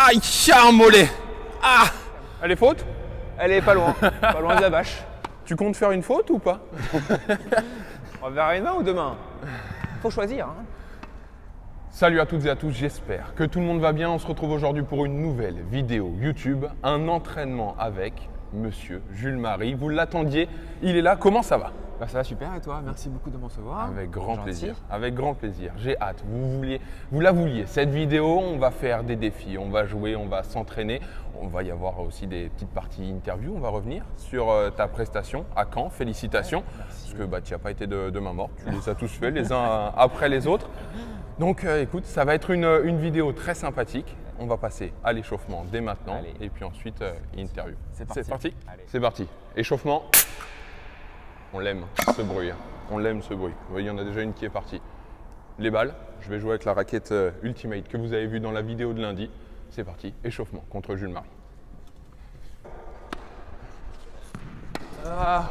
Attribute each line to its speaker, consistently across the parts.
Speaker 1: Aïe, un mollet. Ah, elle est faute?
Speaker 2: Elle est pas loin, pas loin de la bâche.
Speaker 1: Tu comptes faire une faute ou pas?
Speaker 2: On va vers une main ou deux mains? Faut choisir. Hein.
Speaker 1: Salut à toutes et à tous, j'espère que tout le monde va bien. On se retrouve aujourd'hui pour une nouvelle vidéo YouTube, un entraînement avec Monsieur Jules Marie. Vous l'attendiez, il est là. Comment ça va?
Speaker 2: Bah ça va super et toi? Merci beaucoup de me recevoir.
Speaker 1: Avec grand plaisir. Avec grand plaisir. J'ai hâte. Vous la vouliez. Cette vidéo, on va faire des défis, on va jouer, on va s'entraîner. On va y avoir aussi des petites parties interview. On va revenir sur ta prestation à Caen. Félicitations.
Speaker 2: Merci.
Speaker 1: Parce que tu n'as pas été de main morte. Tu les as tous faits les uns après les autres. Donc écoute, ça va être une vidéo très sympathique. On va passer à l'échauffement dès maintenant. Allez. Et puis ensuite interview.
Speaker 2: C'est parti.
Speaker 1: C'est parti.
Speaker 2: Allez.
Speaker 1: C'est parti. Échauffement. On l'aime ce bruit. On l'aime ce bruit. Vous voyez, il y en a déjà une qui est partie. Les balles, je vais jouer avec la raquette Ultimate que vous avez vue dans la vidéo de lundi. C'est parti. Échauffement contre Jules Marie. Ah.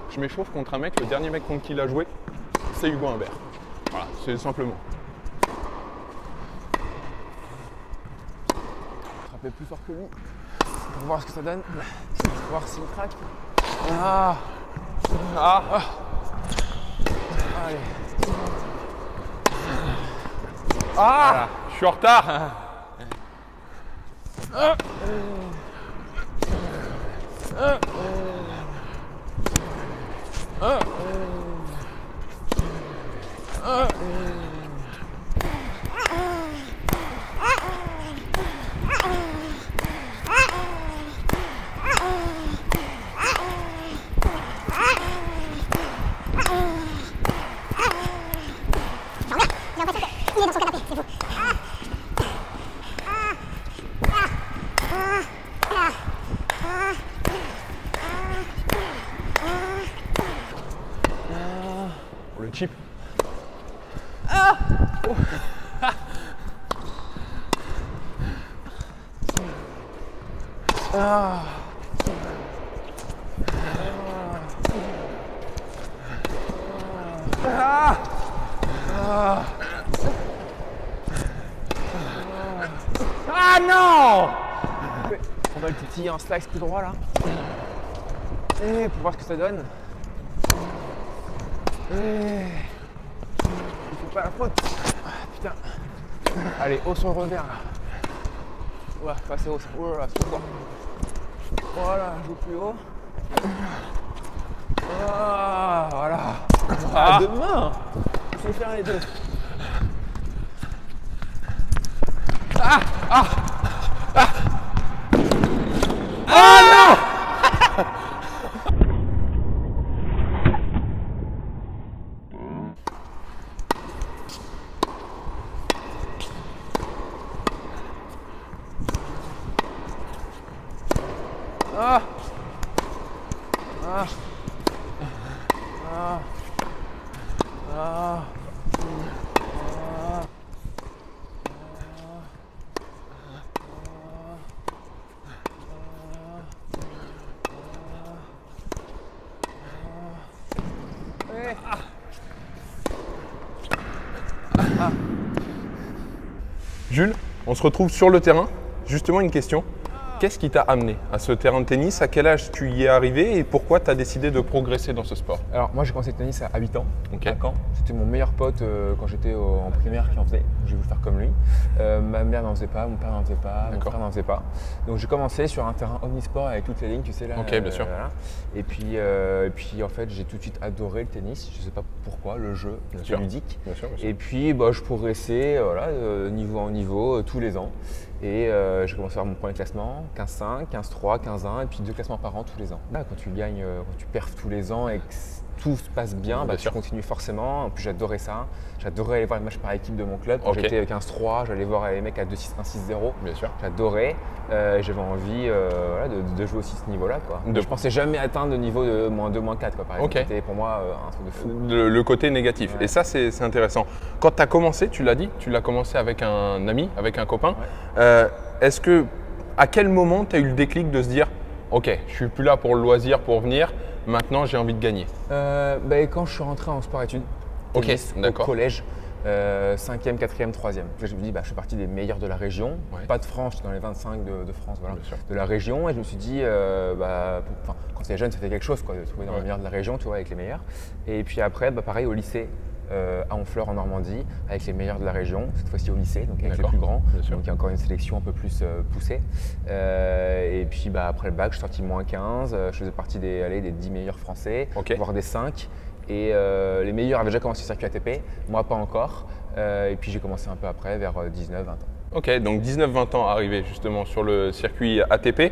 Speaker 1: Je m'échauffe contre un mec, le dernier mec contre qui il a joué, c'est Hugo Humbert. Voilà, c'est simplement.
Speaker 2: Frapper plus fort que lui pour voir ce que ça donne, pour voir s'il craque. Ah.
Speaker 1: Ah. Ah.
Speaker 2: Allez.
Speaker 1: Ah. Voilà. Je suis en retard.
Speaker 3: Il est dans son canapé, c'est fou.
Speaker 1: Pour le chip. Ah non!
Speaker 2: On va le titiller en slice tout droit là. Et pour voir ce que ça donne. Et... il faut pas la faute. Ah, putain. Allez, haut sur le revers là. Ouais, passez haut. Voilà, sur quoi. Voilà, joue plus haut. Ah, voilà. Ah, deux mains. Il faut faire les deux.
Speaker 1: Ah! Ah! Ah! Ah non!
Speaker 2: Ah! Ah! Ah! Ah!
Speaker 1: Jules, on se retrouve sur le terrain. Justement, une question. Qu'est-ce qui t'a amené à ce terrain de tennis? À quel âge tu y es arrivé et pourquoi tu as décidé de progresser dans ce sport?
Speaker 2: Alors moi j'ai commencé le tennis à 8 ans,
Speaker 1: Ok.
Speaker 2: à Caen. C'était mon meilleur pote quand j'étais en primaire qui en faisait. J'ai voulu faire comme lui. Ma mère n'en faisait pas, mon père n'en faisait pas, mon frère n'en faisait pas. Donc j'ai commencé sur un terrain omnisport avec toutes les lignes, tu sais là.
Speaker 1: Ok, bien sûr.
Speaker 2: Voilà. Et puis en fait j'ai tout de suite adoré le tennis. Je ne sais pas pourquoi, le jeu, c'était ludique.
Speaker 1: Bien sûr, bien sûr.
Speaker 2: Et puis je progressais voilà, niveau en niveau tous les ans. Et j'ai commencé à avoir mon premier classement, 15-5, 15-3, 15-1 et puis 2 classements par an tous les ans. Là, quand tu gagnes, quand tu perfs tous les ans et que tout se passe bien, bah, je continue forcément. En plus, j'adorais ça. J'adorais aller voir les matchs par équipe de mon club. Quand j'étais 15-3, j'allais voir les mecs à 2-6, 1-6-0.
Speaker 1: Bien sûr.
Speaker 2: J'adorais. J'avais envie voilà, de jouer aussi ce niveau-là. Je pensais jamais atteindre le niveau de -2, -4. Quoi, par exemple. C'était pour moi un truc de fou.
Speaker 1: Le côté négatif. Ouais. Et ça, c'est intéressant. Quand tu as commencé, tu l'as dit, tu l'as commencé avec un ami, avec un copain. Ouais. Est-ce que, à quel moment tu as eu le déclic de se dire « Ok, je suis plus là pour le loisir, pour venir, maintenant j'ai envie de gagner ».
Speaker 2: Quand je suis rentré en sport-études, au collège, 5e, 4e, 3e. Je me dis, je fais partie des meilleurs de la région. Ouais. Pas de France, je suis dans les 25 de France, voilà, de la région. Et je me suis dit, quand c'était jeune, c'était quelque chose, quoi, de trouver dans les meilleurs de la région, tu vois, avec les meilleurs. Et puis après, pareil au lycée. À Honfleur en Normandie, avec les meilleurs de la région, cette fois-ci au lycée, donc avec les plus grands. Donc il y a encore une sélection un peu plus poussée. Et puis après le bac, je suis sorti -15. Je faisais partie des 10 meilleurs français, voire des 5. Et les meilleurs avaient déjà commencé le circuit ATP, moi pas encore. Et puis j'ai commencé un peu après, vers 19-20 ans. Ok,
Speaker 1: donc 19-20 ans arrivé justement sur le circuit ATP.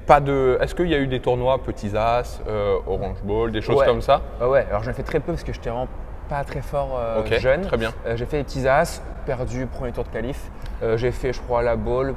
Speaker 1: Est-ce qu'il y a eu des tournois Petits As, Orange Ball, des choses comme ça?
Speaker 2: Ouais, alors j'en ai fait très peu parce que j'étais vraiment pas très fort jeune.
Speaker 1: Très bien.
Speaker 2: J'ai fait les Petits As, perdu premier tour de qualif. J'ai fait, je crois, la Ball,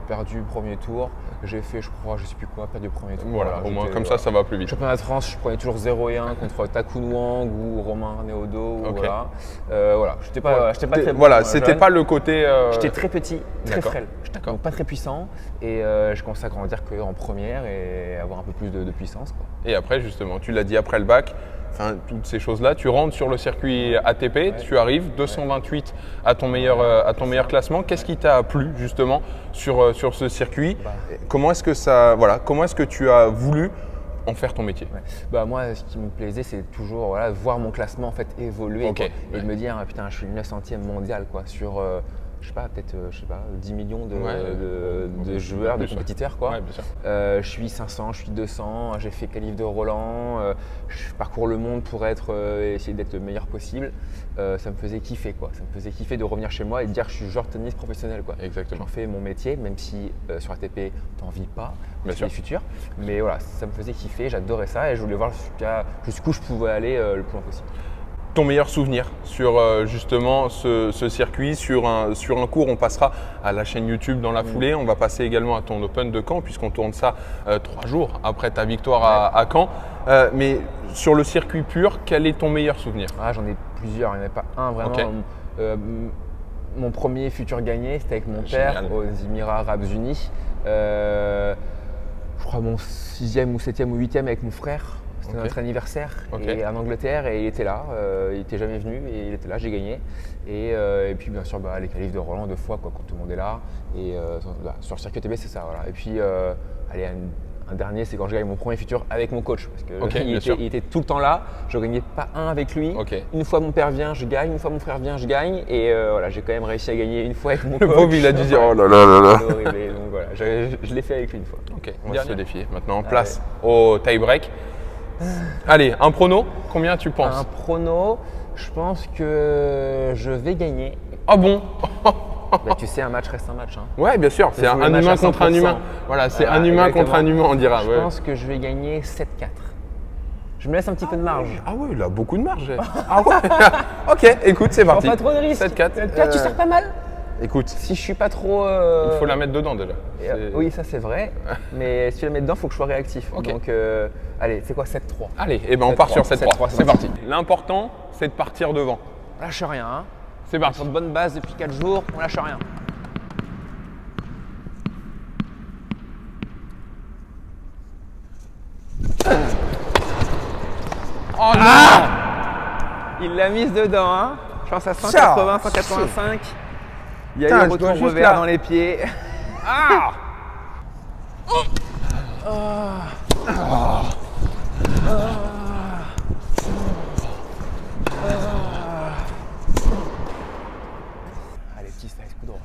Speaker 2: perdu premier tour. J'ai fait, je crois, je sais plus quoi, perdu premier tour.
Speaker 1: Voilà, au moins comme ça va plus vite.
Speaker 2: Championnat de France, je prenais toujours 0-1 contre Takunwang ou Romain Néodo. Voilà, j'étais pas très bon.
Speaker 1: Voilà, c'était pas le côté.
Speaker 2: J'étais très petit, très frêle. Donc pas très puissant. Et je commençais à grandir qu'en première et avoir un peu plus de puissance, quoi.
Speaker 1: Et après, justement, tu l'as dit, après le bac, toutes ces choses-là, tu rentres sur le circuit ATP, tu arrives 228 à ton meilleur classement. Qu'est-ce qui t'a plu justement sur ce circuit? Comment est-ce que tu as voulu en faire ton métier?
Speaker 2: Moi, ce qui me plaisait, c'est toujours voir mon classement en fait évoluer et de me dire putain, je suis le 900e mondial quoi, sur je sais pas, peut-être 10 millions de joueurs, de compétiteurs. Quoi.
Speaker 1: Bien sûr.
Speaker 2: Je suis 500, je suis 200, j'ai fait qualif de Roland, je parcours le monde pour essayer d'être le meilleur possible. Ça me faisait kiffer, quoi. Ça me faisait kiffer de revenir chez moi et de dire que je suis joueur de tennis professionnel. Quoi.
Speaker 1: Exactement.
Speaker 2: J'en fais mon métier, même si sur ATP, t'en vis pas, c'est le futur. Mais voilà, ça me faisait kiffer, j'adorais ça et je voulais voir jusqu'où je pouvais aller le plus loin possible.
Speaker 1: Ton meilleur souvenir sur justement ce circuit, sur un cours, on passera à la chaîne YouTube dans la foulée, on va passer également à ton Open de Caen puisqu'on tourne ça 3 jours après ta victoire à Caen. Mais sur le circuit pur, quel est ton meilleur souvenir?
Speaker 2: J'en ai plusieurs, il n'y en a pas un vraiment. Mon premier futur gagné, c'était avec mon père aux Émirats Arabes Unis. Je crois mon 6e ou 7e ou 8e avec mon frère. C'était notre anniversaire et en Angleterre et il était là, il n'était jamais venu et il était là, j'ai gagné. Et puis bien sûr les qualifs de Roland 2 fois quand tout le monde est là. Et sur le circuit ATP c'est ça. Voilà. Et puis un dernier c'est quand je gagne mon premier futur avec mon coach. Parce que il était tout le temps là, je ne gagnais pas un avec lui. Une fois mon père vient, je gagne, une fois mon frère vient, je gagne. Et j'ai quand même réussi à gagner une fois avec mon coach.
Speaker 1: Le pauvre il a dû dire oh là là là là.
Speaker 2: C'est horrible. Donc voilà, je l'ai fait avec lui une fois.
Speaker 1: On va se défier. Maintenant place au tie-break. Allez, un prono, combien tu penses?
Speaker 2: Un prono, je pense que je vais gagner.
Speaker 1: Ah bon?
Speaker 2: Tu sais, un match reste un match. Hein.
Speaker 1: Ouais, bien sûr, c'est un humain contre un humain. Voilà, c'est un humain contre un humain, on dira.
Speaker 2: Je pense que je vais gagner 7-4. Je me laisse un petit peu de marge.
Speaker 1: Ah ouais, il a beaucoup de marge. Ah ouais. Ok, écoute, c'est parti.
Speaker 2: Pas trop de risques.
Speaker 1: 7-4.
Speaker 2: Tu sers pas mal.
Speaker 1: Écoute,
Speaker 2: si je suis pas trop…
Speaker 1: il faut la mettre dedans déjà.
Speaker 2: Oui, ça c'est vrai, mais si tu la mets dedans, il faut que je sois réactif. Donc, allez, c'est quoi 7-3?
Speaker 1: Allez, on part sur 7-3, c'est parti. L'important, c'est de partir devant.
Speaker 2: On lâche rien. Hein.
Speaker 1: C'est parti.
Speaker 2: Sur de bonnes bases depuis 4 jours, on lâche rien. Oh non! Il l'a mise dedans, hein. Je pense à 180, 185. Il y a eu un retour revers dans les pieds.
Speaker 1: Ah!
Speaker 2: Allez, petit slice, coup droit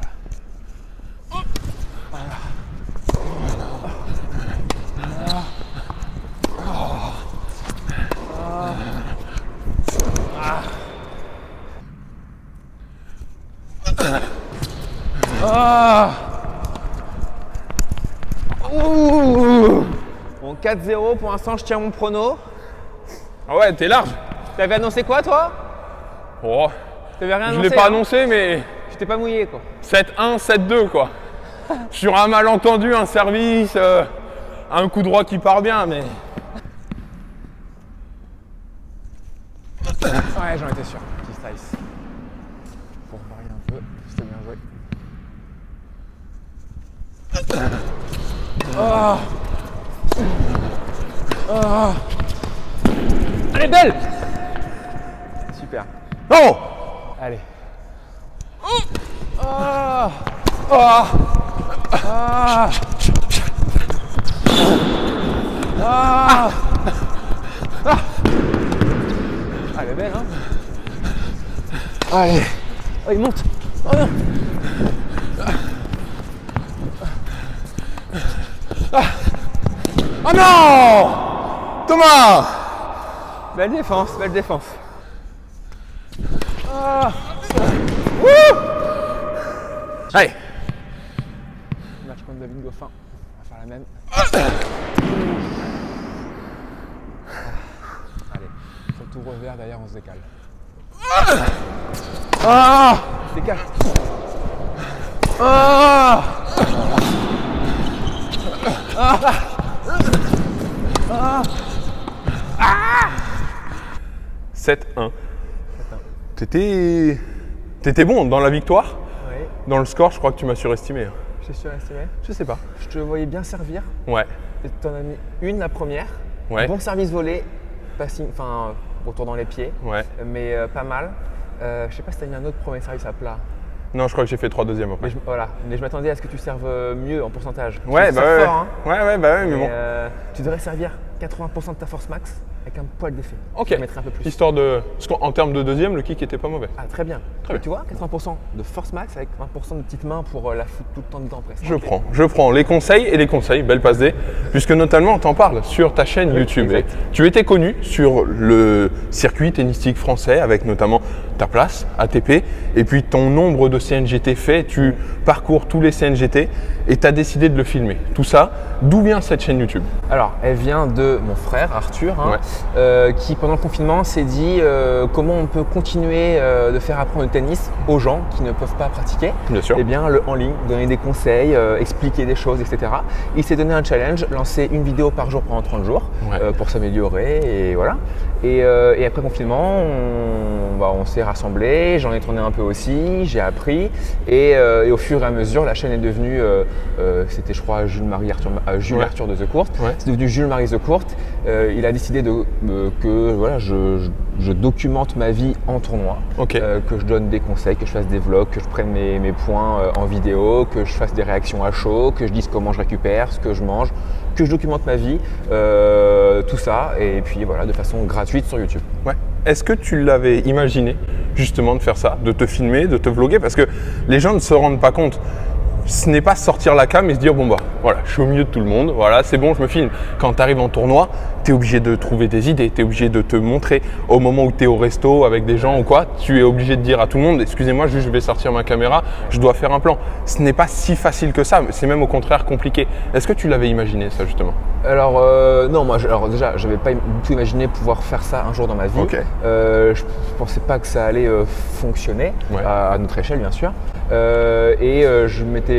Speaker 2: Bon, 4-0 pour l'instant, je tiens mon prono.
Speaker 1: Ah ouais, t'es large.
Speaker 2: T'avais annoncé quoi, toi?
Speaker 1: Oh,
Speaker 2: T'avais rien
Speaker 1: je
Speaker 2: annoncé?
Speaker 1: l'ai pas
Speaker 2: hein
Speaker 1: annoncé, mais
Speaker 2: Je t'ai pas mouillé, quoi.
Speaker 1: 7-1, 7-2 quoi. Sur un malentendu, un service, un coup droit qui part bien, mais.
Speaker 2: Ouais, j'en étais sûr. Petit slice. Pour varier un peu, c'était bien joué. Oh. Oh. Elle est belle. Super.
Speaker 1: Non.
Speaker 2: Allez. Oh. Oh. Ah. Ah. Ah. Elle est belle, hein. Allez. Oh, il monte. Oh non.
Speaker 1: Oh non, Thomas.
Speaker 2: Belle défense, belle défense. Ah.
Speaker 1: Allez.
Speaker 2: Match contre David Goffin. On va faire la même. Allez. Sur le tour revers, d'ailleurs, on se décale. Ah. On se décale. Ah. Ah. Ah. Ah.
Speaker 1: 7-1. T'étais bon dans la victoire.
Speaker 2: Oui.
Speaker 1: Dans le score, je crois que tu m'as surestimé.
Speaker 2: Je suis surestimé.
Speaker 1: Je sais pas.
Speaker 2: Je te voyais bien servir.
Speaker 1: Ouais.
Speaker 2: Et t'en as mis une la première.
Speaker 1: Ouais.
Speaker 2: Bon service volé. Passing, enfin, retour dans les pieds.
Speaker 1: Ouais.
Speaker 2: Mais pas mal. Je sais pas si t'as mis un autre premier service à plat.
Speaker 1: Non, je crois que j'ai fait 3 deuxièmes après.
Speaker 2: Mais voilà. Mais je m'attendais à ce que tu serves mieux en pourcentage.
Speaker 1: Ouais,
Speaker 2: Tu
Speaker 1: bah
Speaker 2: serves
Speaker 1: ouais.
Speaker 2: fort, hein.
Speaker 1: Ouais, bah ouais, mais bon.
Speaker 2: Tu devrais servir 80% de ta force max avec un poil d'effet.
Speaker 1: Ok.
Speaker 2: Je vais mettre un peu plus.
Speaker 1: Histoire de. Parce qu'en termes de deuxième, le kick était pas mauvais.
Speaker 2: Ah, très bien.
Speaker 1: Très bien.
Speaker 2: Tu vois, 80% de force max avec 20% de petites mains pour la foutre tout le temps dedans presque.
Speaker 1: Je prends les conseils, belle passe D, puisque notamment on t'en parle sur ta chaîne YouTube.
Speaker 2: exact.
Speaker 1: Tu étais connu sur le circuit tennistique français avec notamment ta place, ATP, et puis ton nombre de CNGT fait, tu parcours tous les CNGT et tu as décidé de le filmer. Tout ça, d'où vient cette chaîne YouTube?
Speaker 2: Alors, elle vient de mon frère Arthur, hein, qui pendant le confinement s'est dit comment on peut continuer de faire apprendre le tennis aux gens qui ne peuvent pas pratiquer.
Speaker 1: Bien sûr.
Speaker 2: Eh bien, le en ligne, donner des conseils, expliquer des choses, etc. Il s'est donné un challenge, lancer une vidéo par jour pendant 30 jours pour s'améliorer et voilà. Et après confinement, on s'est rassemblés, j'en ai tourné un peu aussi, j'ai appris et au fur et à mesure, la chaîne est devenue, c'était je crois Jules Arthur de The Court, c'est devenu Jules-Marie The Court. Il a décidé que voilà, je documente ma vie en tournoi, que je donne des conseils, que je fasse des vlogs, que je prenne mes points en vidéo, que je fasse des réactions à chaud, que je dise comment je récupère, ce que je mange, que je documente ma vie, tout ça, et puis voilà, de façon gratuite sur YouTube.
Speaker 1: Ouais. Est-ce que tu l'avais imaginé justement de faire ça, de te filmer, de te vlogger? Parce que les gens ne se rendent pas compte. Ce n'est pas sortir la cam et se dire bon bah voilà, je suis au milieu de tout le monde, voilà, c'est bon, je me filme. Quand tu arrives en tournoi, tu es obligé de trouver des idées, tu es obligé de te montrer au moment où tu es au resto avec des gens ou quoi, tu es obligé de dire à tout le monde excusez-moi, juste je vais sortir ma caméra, je dois faire un plan. Ce n'est pas si facile que ça, c'est même au contraire compliqué. Est-ce que tu l'avais imaginé ça justement?
Speaker 2: Alors non, moi déjà, j'avais pas du tout imaginé pouvoir faire ça un jour dans ma vie. Je pensais pas que ça allait fonctionner à notre échelle bien sûr. Je m'étais,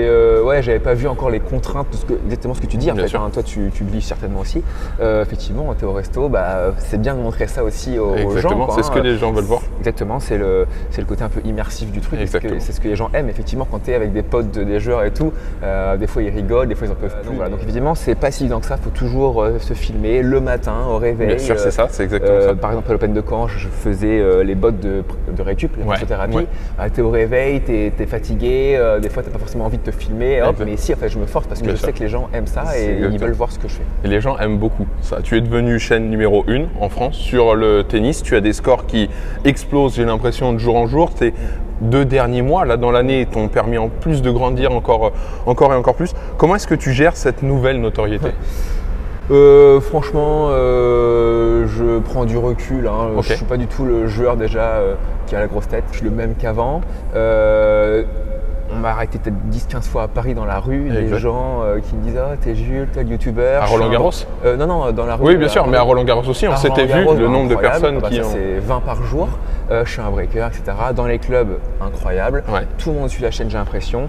Speaker 2: j'avais pas vu encore les contraintes de exactement ce que tu dis en fait. Hein, toi, tu le lis certainement aussi. Effectivement, tu es au resto, c'est bien de montrer ça aussi aux gens.
Speaker 1: Exactement, c'est ce que les gens veulent voir.
Speaker 2: Exactement, c'est le côté un peu immersif du truc. C'est ce que les gens aiment. Effectivement, quand tu es avec des potes, des joueurs et tout, des fois ils rigolent, des fois ils en peuvent plus. Donc évidemment, c'est pas si évident que ça. Faut toujours se filmer le matin au réveil.
Speaker 1: Bien sûr, c'est ça, c'est exactement ça.
Speaker 2: Par exemple, à l'Open de Caen, je faisais les bottes de récup, la physiothérapie. Tu es au réveil, tu es fatigué, des fois tu n'as pas forcément envie de te filmer, mais si, en fait, je me force parce que je sais que les gens aiment ça et ils veulent voir ce que je fais.
Speaker 1: Et les gens aiment beaucoup ça. Tu es devenu chaîne numéro 1 en France sur le tennis. Tu as des scores qui explosent, j'ai l'impression, de jour en jour. Tes 2 derniers mois, là, dans l'année, t'ont permis en plus de grandir encore et encore plus. Comment est-ce que tu gères cette nouvelle notoriété?
Speaker 2: Franchement, je prends du recul. Hein. Je ne suis pas du tout le joueur déjà qui a la grosse tête. Je suis le même qu'avant. On m'a arrêté peut-être 10-15 fois à Paris dans la rue, des
Speaker 1: Exact.
Speaker 2: gens qui me disent « Ah, t'es Jules, tel youtubeur ».
Speaker 1: À Roland-Garros?
Speaker 2: Non, dans la rue.
Speaker 1: Oui, bien sûr, mais à Roland-Garros aussi, on s'était vu le nombre de personnes qui
Speaker 2: ont… C'est 20 par jour, je suis un breaker, etc. Dans les clubs, incroyable.
Speaker 1: Ouais.
Speaker 2: Tout le monde suit la chaîne, j'ai l'impression.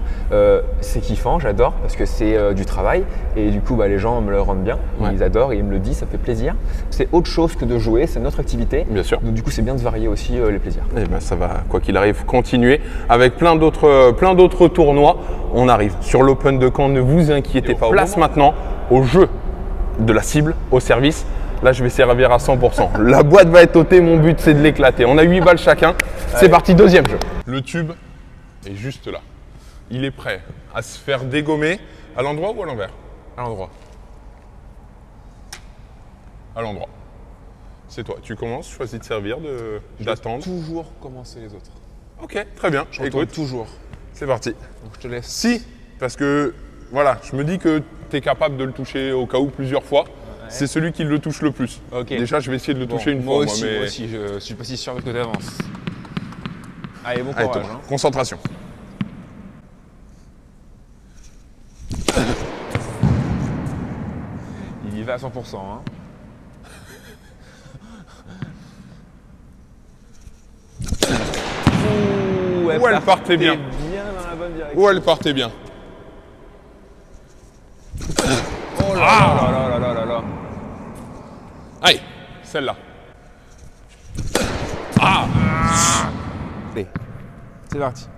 Speaker 2: C'est kiffant, j'adore, parce que c'est du travail. Et du coup, les gens me le rendent bien,
Speaker 1: Ouais.
Speaker 2: ils adorent et ils me le disent, ça fait plaisir. C'est autre chose que de jouer, c'est notre activité.
Speaker 1: Bien sûr.
Speaker 2: Donc du coup, c'est bien de varier aussi les plaisirs.
Speaker 1: Eh ben, ça va, quoi qu'il arrive, continuer avec plein d'autres tournois. On arrive sur l'Open de Caen, ne vous inquiétez pas. Place maintenant au jeu de la cible, au service. Là, je vais servir à 100%. La boîte va être ôtée, mon but, c'est de l'éclater. On a 8 balles chacun. C'est parti, deuxième jeu. Le tube est juste là. Il est prêt à se faire dégommer à l'endroit ou à l'envers? À l'endroit. À l'endroit. C'est toi. Tu commences, choisis de servir, d'attendre.
Speaker 3: Toujours commencer les autres.
Speaker 1: Ok, très bien.
Speaker 3: Je retourne
Speaker 1: Écoute,
Speaker 3: toujours.
Speaker 1: c'est parti.
Speaker 3: Donc je te laisse.
Speaker 1: Si, parce que voilà, je me dis que tu es capable de le toucher au cas où plusieurs fois. C'est celui qui le touche le plus.
Speaker 3: Ok.
Speaker 1: Déjà, je vais essayer de le
Speaker 3: Bon,
Speaker 1: toucher une
Speaker 3: moi
Speaker 1: fois.
Speaker 3: aussi,
Speaker 1: mais...
Speaker 3: moi aussi, je suis pas si sûr que tu avances. Allez, bon
Speaker 1: Allez,
Speaker 3: courage.
Speaker 1: Thomas, concentration.
Speaker 3: Il y va à 100%. Hein. Ouh,
Speaker 1: elle partait bien.
Speaker 3: bien dans la bonne direction.
Speaker 1: Ou elle partait bien.
Speaker 3: Oh là là là là là là là.
Speaker 1: Allez, celle-là.
Speaker 3: Allez, c'est parti.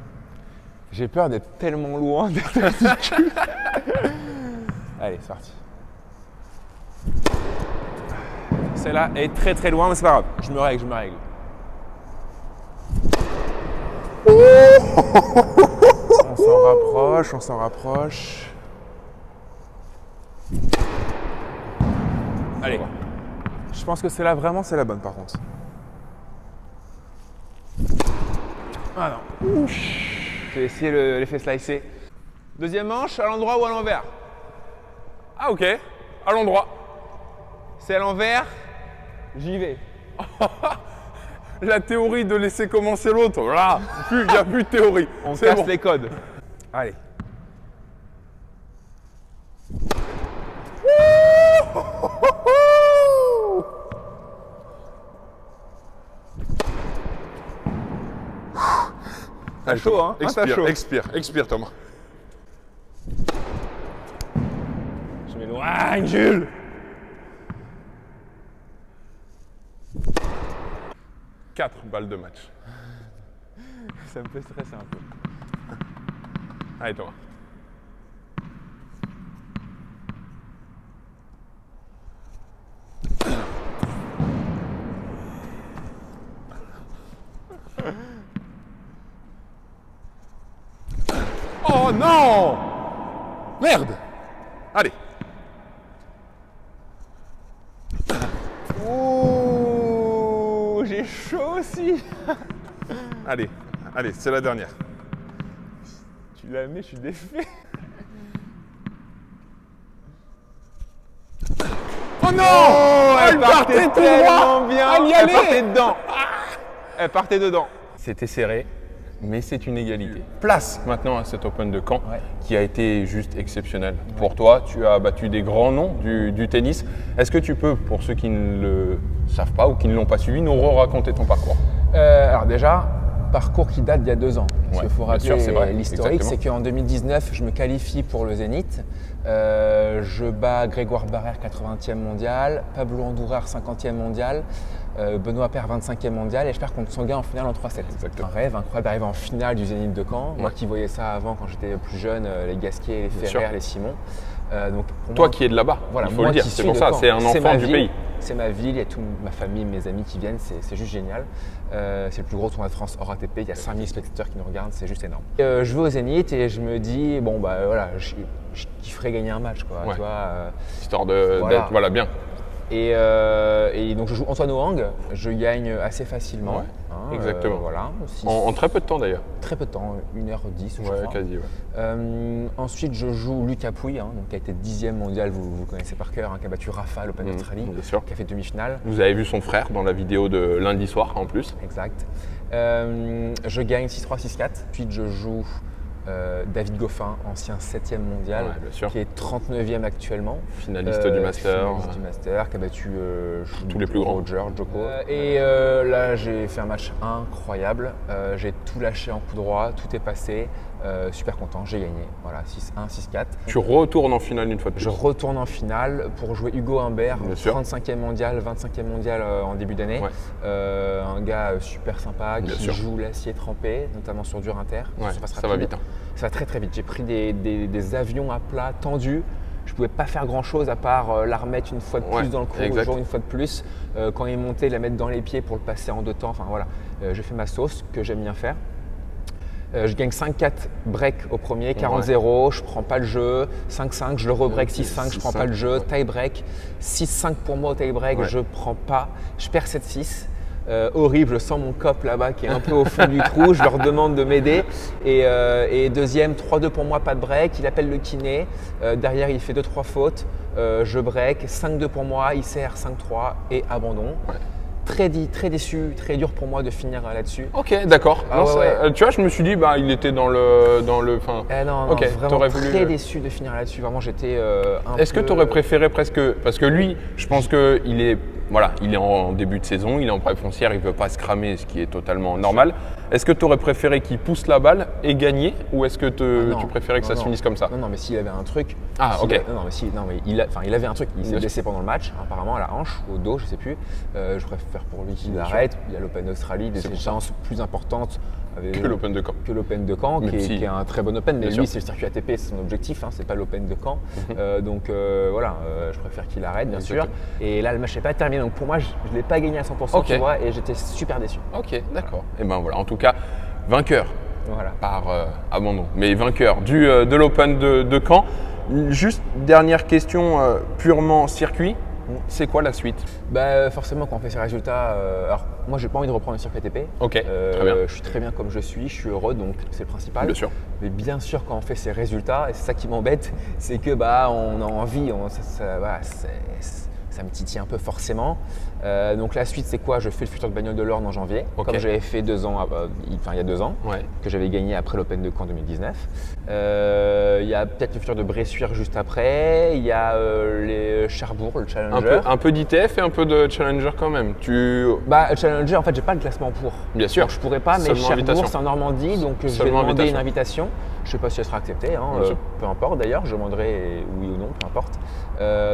Speaker 3: J'ai peur d'être tellement loin d'être Allez, c'est parti. Celle-là est très très loin, mais c'est pas grave. Je me règle, je me règle. On s'en rapproche, on s'en rapproche. Allez. Je pense que celle-là, vraiment, c'est la bonne par contre. Ah non. Je vais essayer l'effet slicé. Deuxième manche, à l'endroit ou à l'envers?
Speaker 1: Ah ok, à l'endroit.
Speaker 3: C'est à l'envers, j'y vais.
Speaker 1: La théorie de laisser commencer l'autre, voilà. Il n'y a plus de théorie.
Speaker 3: On
Speaker 1: C'est
Speaker 3: casse
Speaker 1: bon.
Speaker 3: les codes. Allez.
Speaker 1: Allez,
Speaker 3: chaud,
Speaker 1: Thomas,
Speaker 3: hein. Ah, t'as
Speaker 1: Expire,
Speaker 3: chaud.
Speaker 1: expire Thomas.
Speaker 3: Je m'éloigne, Jules.
Speaker 1: Quatre balles de match.
Speaker 3: Ça me fait stresser un peu.
Speaker 1: Allez Thomas. Oh non! Merde! Allez.
Speaker 3: Ouh, j'ai chaud aussi.
Speaker 1: Allez, c'est la dernière.
Speaker 3: Tu l'as mis, je suis défait.
Speaker 1: Oh non! Elle partait tout droit!
Speaker 3: bien.
Speaker 1: Elle y
Speaker 3: Elle
Speaker 1: allait!
Speaker 3: partait dedans. Elle partait dedans.
Speaker 1: C'était serré, mais c'est une égalité. Place maintenant à cet Open de Caen qui a été juste exceptionnel. Pour toi, tu as battu des grands noms du tennis. Est-ce que tu peux, pour ceux qui ne le savent pas ou qui ne l'ont pas suivi, nous raconter ton parcours?
Speaker 2: Alors déjà, parcours qui date d'il y a 2 ans. Parce
Speaker 1: Ouais,
Speaker 2: qu'il faut
Speaker 1: bien sûr, c'est vrai,
Speaker 2: rappeler l'historique,
Speaker 1: exactement.
Speaker 2: c'est qu'en 2019, je me qualifie pour le Zénith. Je bats Grégoire Barrère, 80e mondial, Pablo Andújar, 50e mondial, Benoît Paire, 25e mondial, et je perds contre Tsonga en finale en 3-7.
Speaker 1: Exactement.
Speaker 2: Un rêve incroyable d'arriver en finale du Zénith de Caen. Moi qui voyais ça avant quand j'étais plus jeune, les Gasquet, les
Speaker 1: Bien
Speaker 2: Ferrer,
Speaker 1: sûr.
Speaker 2: les Simon. Donc pour
Speaker 1: Toi
Speaker 2: moi,
Speaker 1: qui es de là-bas,
Speaker 2: voilà,
Speaker 1: il faut
Speaker 2: moi
Speaker 1: le dire,
Speaker 2: qui
Speaker 1: c'est
Speaker 2: suis
Speaker 1: pour
Speaker 2: de
Speaker 1: ça,
Speaker 2: Caen.
Speaker 1: c'est un
Speaker 2: C'est
Speaker 1: enfant
Speaker 2: ma
Speaker 1: du
Speaker 2: ville,
Speaker 1: pays.
Speaker 2: C'est ma ville, il y a toute ma famille, mes amis qui viennent, c'est juste génial. C'est le plus gros tournoi de France hors ATP, il y a 5000 spectateurs qui nous regardent, c'est juste énorme. Je vais au Zénith et je me dis, bon bah voilà, je kifferais gagner un match quoi,
Speaker 1: Ouais.
Speaker 2: tu vois.
Speaker 1: Histoire
Speaker 2: Voilà.
Speaker 1: d'être voilà, bien.
Speaker 2: Et donc je joue Antoine Hoang, je gagne assez facilement.
Speaker 1: Ouais, exactement.
Speaker 2: Voilà,
Speaker 1: En très peu de temps d'ailleurs.
Speaker 2: très peu de temps, 1h10 je
Speaker 1: Ouais,
Speaker 2: crois.
Speaker 1: quasi. Ouais.
Speaker 2: Ensuite, je joue Lucas Pouille, donc, qui a été 10e mondial, vous connaissez par cœur, qui a battu Rafa à l'Open d'Australie,
Speaker 1: bien sûr.
Speaker 2: qui a fait demi-finale.
Speaker 1: Vous avez vu son frère dans la vidéo de lundi soir en plus.
Speaker 2: Exact. Je gagne 6-3, 6-4. Ensuite, je joue David Goffin, ancien 7e mondial,
Speaker 1: Ouais, bien sûr.
Speaker 2: qui est 39e actuellement.
Speaker 1: Finaliste du Master.
Speaker 2: Finaliste du Master, qui a battu
Speaker 1: Tous les plus grands.
Speaker 2: Roger, Djoko. Là, j'ai fait un match incroyable. J'ai tout lâché en coup droit, tout est passé. Super content, j'ai gagné. Voilà, 6-1, 6-4.
Speaker 1: Tu retournes en finale une fois de plus.
Speaker 2: Je retourne en finale pour jouer Hugo Humbert,
Speaker 1: Bien sûr.
Speaker 2: 35e mondial, 25e mondial en début d'année.
Speaker 1: Ouais.
Speaker 2: Un gars super sympa
Speaker 1: Bien
Speaker 2: qui
Speaker 1: sûr.
Speaker 2: joue l'acier trempé, notamment sur dur inter.
Speaker 1: Ouais,
Speaker 2: Surface
Speaker 1: ça va
Speaker 2: rapide.
Speaker 1: vite, hein.
Speaker 2: Ça va très très vite. J'ai pris des avions à plat tendus. Je ne pouvais pas faire grand chose à part la remettre une fois de plus
Speaker 1: Ouais,
Speaker 2: dans le cours,
Speaker 1: exact.
Speaker 2: toujours une fois de plus. Quand il montait, la mettre dans les pieds pour le passer en 2 temps. Enfin voilà, j'ai fait ma sauce que j'aime bien faire. Je gagne 5-4 break au premier, 40-0, je prends pas le jeu, 5-5, je le re-break, 6-5, je prends pas le jeu, tie break, 6-5 pour moi au tie break,
Speaker 1: Ouais.
Speaker 2: je prends pas, je perds 7-6. Horrible, je sens mon cop là-bas qui est un peu au fond du trou, je leur demande de m'aider. Et deuxième, 3-2 pour moi, pas de break, il appelle le kiné, derrière il fait 2-3 fautes, je break, 5-2 pour moi, il sert 5-3 et abandon.
Speaker 1: Ouais.
Speaker 2: Très déçu, très dur pour moi de finir là-dessus.
Speaker 1: Ok, d'accord.
Speaker 2: Ah
Speaker 1: Non,
Speaker 2: ouais,
Speaker 1: ça-
Speaker 2: ouais.
Speaker 1: Tu vois, je me suis dit, bah, il était dans le. Enfin,
Speaker 2: Non,
Speaker 1: ok,
Speaker 2: vraiment
Speaker 1: t'aurais voulu.
Speaker 2: très déçu de finir là-dessus. Vraiment, j'étais un
Speaker 1: Est-ce que
Speaker 2: peu-
Speaker 1: tu aurais préféré presque. Parce que lui, je pense qu'il est. Voilà, il est en début de saison, il est en prêt foncière, il ne veut pas se cramer, ce qui est totalement normal. Est-ce que tu aurais préféré qu'il pousse la balle et gagner, ou est-ce que
Speaker 2: Ah non,
Speaker 1: tu préférais que ça se
Speaker 2: non.
Speaker 1: finisse comme ça?
Speaker 2: Non, mais s'il avait un truc.
Speaker 1: Ah,
Speaker 2: s'il
Speaker 1: ok.
Speaker 2: a- non, mais il avait un truc. Il s'est
Speaker 1: Bien
Speaker 2: blessé pendant le match, apparemment à la hanche, au dos, je sais plus. Je préfère pour lui qu'il
Speaker 1: Bien sûr.
Speaker 2: arrête. Il y a l'Open d'Australie, des
Speaker 1: C'est pour ça.
Speaker 2: chances plus importantes.
Speaker 1: Que l'Open de Caen.
Speaker 2: Que l'Open de Caen,
Speaker 1: Même
Speaker 2: qui est,
Speaker 1: si-
Speaker 2: qui est un très bon Open, mais
Speaker 1: Bien
Speaker 2: lui,
Speaker 1: sûr.
Speaker 2: c'est le circuit ATP, c'est son objectif, hein, c'est pas l'Open de Caen. Donc voilà, je préfère qu'il arrête, bien sûr.
Speaker 1: Exactement.
Speaker 2: Et là, le match n'est pas terminé, donc pour moi, je ne l'ai pas gagné à 100%,
Speaker 1: Ok.
Speaker 2: tu vois, et j'étais super déçu.
Speaker 1: Ok, d'accord. Et ben voilà, en tout cas, vainqueur
Speaker 2: Voilà.
Speaker 1: par abandon, mais vainqueur de l'Open de Caen. Juste dernière question, purement circuit, c'est quoi la suite?
Speaker 2: Bah, forcément, quand on fait ces résultats, alors moi, j'ai pas envie de reprendre le circuit ATP.
Speaker 1: Ok, très bien.
Speaker 2: Je suis très bien comme je suis heureux, donc c'est le principal.
Speaker 1: Bien sûr.
Speaker 2: Mais bien sûr, quand on fait ces résultats, et c'est ça qui m'embête, c'est que bah, on a envie, voilà, ça me titille un peu forcément. Donc la suite, c'est quoi? Je fais le futur de bagnole de l'Orne en janvier,
Speaker 1: Ok.
Speaker 2: comme j'avais fait il y a 2 ans,
Speaker 1: Ouais.
Speaker 2: que j'avais gagné après l'Open de Caen 2019. Il y a peut-être le futur de Bressuire juste après. Il y a les Cherbourg, le Challenger.
Speaker 1: Un peu d'ITF et un peu de Challenger quand même.
Speaker 2: Bah, Challenger, en fait, j'ai pas le classement pour.
Speaker 1: Bien sûr.
Speaker 2: Donc, je pourrais pas, mais
Speaker 1: Seulement
Speaker 2: Cherbourg,
Speaker 1: invitation.
Speaker 2: c'est en Normandie, donc je vais
Speaker 1: Seulement
Speaker 2: demander
Speaker 1: invitation.
Speaker 2: une invitation. Je sais pas si elle sera acceptée, hein,
Speaker 1: Bien sûr.
Speaker 2: peu importe d'ailleurs, je demanderai oui ou non, peu importe.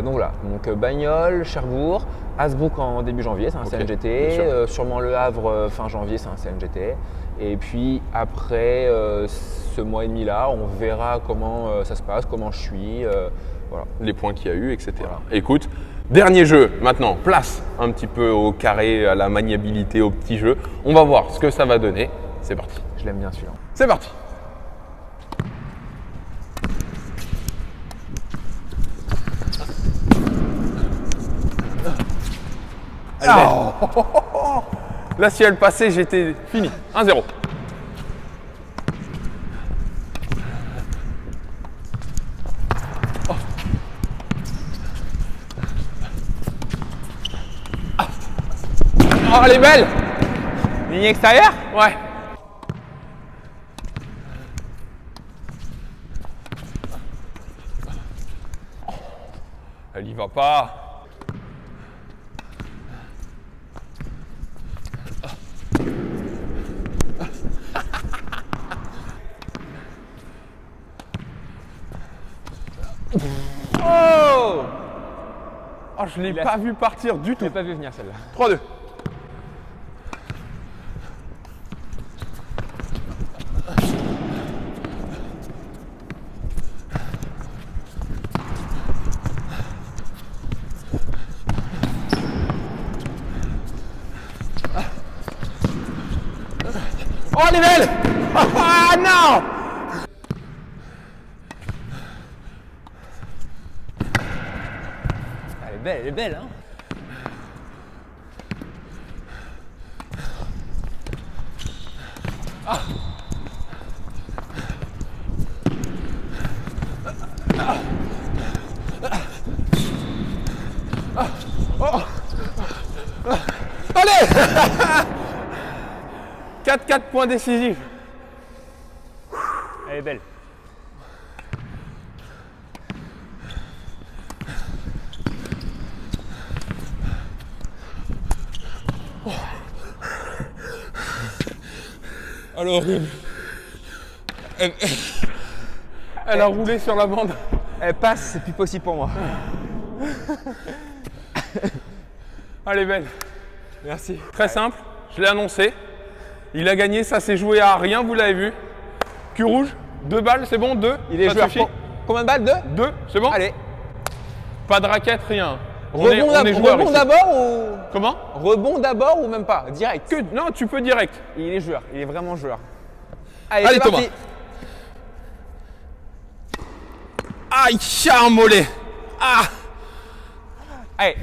Speaker 2: Donc voilà, donc Bagnoles, Cherbourg, Hasbrook en début janvier, c'est un
Speaker 1: Ok,
Speaker 2: CNGT,
Speaker 1: bien sûr.
Speaker 2: sûrement Le Havre fin janvier, c'est un CNGT. Et puis après ce mois et demi là, on verra comment ça se passe, comment je suis. Voilà.
Speaker 1: Les points qu'il y a eu, etc.
Speaker 2: Voilà.
Speaker 1: Écoute, dernier jeu maintenant, place un petit peu au carré, à la maniabilité, au petit jeu. On va voir ce que ça va donner. C'est parti.
Speaker 2: Je l'aime bien celui-là.
Speaker 1: C'est parti. Ah, oh, oh, oh, oh. Là, si elle passait, j'étais fini. 1-0. Oh, elle est belle!
Speaker 3: Ligne extérieure?
Speaker 1: Ouais. Elle y va pas.
Speaker 3: Oh!
Speaker 1: Oh, je l'ai
Speaker 3: Il a-
Speaker 1: pas vu partir du
Speaker 3: Je
Speaker 1: tout.
Speaker 3: l'ai pas vu venir celle-là.
Speaker 1: 3-2. Oh, elle est belle! Ah non!
Speaker 3: Elle est belle, hein?
Speaker 1: Allez! 4-4 points décisifs.
Speaker 3: Elle
Speaker 2: Elle est belle.
Speaker 1: Elle est horrible. Elle a roulé sur la bande.
Speaker 2: Elle passe, c'est plus possible pour moi.
Speaker 1: Elle est belle. Merci. Très simple, je l'ai annoncé. Il a gagné, ça s'est joué à rien, vous l'avez vu. Cul rouge, 2 balles, c'est bon? 2?
Speaker 2: Il est
Speaker 1: ça
Speaker 2: joueur.
Speaker 1: suffit?
Speaker 2: Combien de balles? 2?
Speaker 1: 2, c'est bon?
Speaker 2: Allez.
Speaker 1: Pas de raquette, rien. On est joueur
Speaker 2: Rebond
Speaker 1: ici.
Speaker 2: d'abord ou.
Speaker 1: Comment?
Speaker 2: Rebond d'abord ou même pas? Direct.
Speaker 1: Non, tu peux direct.
Speaker 2: Il est joueur, il est vraiment joueur. Allez,
Speaker 1: Allez
Speaker 2: c'est
Speaker 1: Thomas.
Speaker 2: parti.
Speaker 1: Aïe, un mollet. Ah,
Speaker 2: Allez.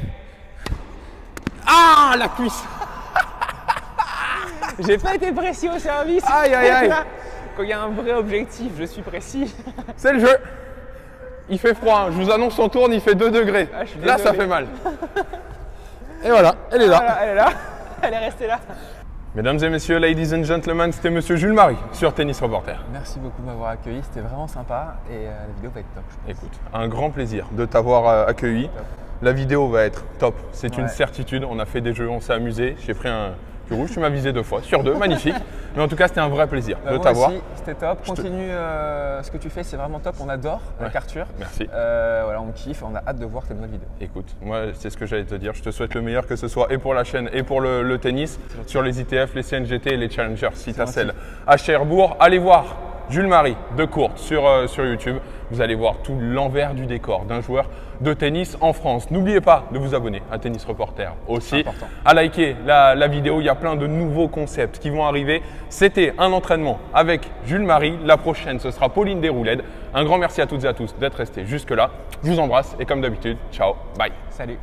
Speaker 1: ah, la cuisse.
Speaker 2: J'ai pas été précis au service.
Speaker 1: Aïe, aïe, aïe.
Speaker 2: Quand il y a un vrai objectif, je suis précis.
Speaker 1: C'est le jeu. Il fait froid, hein. Je vous annonce, on tourne, il fait 2 degrés.
Speaker 2: Ah, je suis
Speaker 1: Là, ça
Speaker 2: désolé.
Speaker 1: fait mal. Et voilà, elle est là.
Speaker 2: Voilà, elle est là. Elle est restée là.
Speaker 1: Mesdames et messieurs, ladies and gentlemen, c'était monsieur Jules Marie sur Tennis Reporter.
Speaker 2: Merci beaucoup de m'avoir accueilli, c'était vraiment sympa et la vidéo va être top.
Speaker 1: Écoute, un grand plaisir de t'avoir accueilli. La vidéo va être top, c'est une
Speaker 2: Ouais.
Speaker 1: certitude. On a fait des jeux, on s'est amusé. J'ai pris un cul rouge, tu m'as visé 2 fois sur 2, magnifique. Mais en tout cas, c'était un vrai plaisir de
Speaker 2: Moi
Speaker 1: t'avoir.
Speaker 2: aussi, c'était top. Continue ce que tu fais, c'est vraiment top. On adore la
Speaker 1: Ouais.
Speaker 2: carture.
Speaker 1: Merci.
Speaker 2: Voilà, on kiffe, on a hâte de voir tes nouvelles vidéos.
Speaker 1: Écoute, moi, c'est ce que j'allais te dire. Je te souhaite le meilleur, que ce soit et pour la chaîne et pour le tennis, sur les ITF, les CNGT et les Challengers. Si tu as celle à Cherbourg, allez voir Jules Marie de Courte sur YouTube. Vous allez voir tout l'envers du décor d'un joueur de tennis en France. N'oubliez pas de vous abonner à Tennis Reporter aussi,
Speaker 2: Important.
Speaker 1: à liker la vidéo. Il y a plein de nouveaux concepts qui vont arriver. C'était un entraînement avec Jules Marie. La prochaine, ce sera Pauline Desroulèdes. Un grand merci à toutes et à tous d'être restés jusque-là. Je vous embrasse et comme d'habitude, ciao, bye.
Speaker 2: Salut.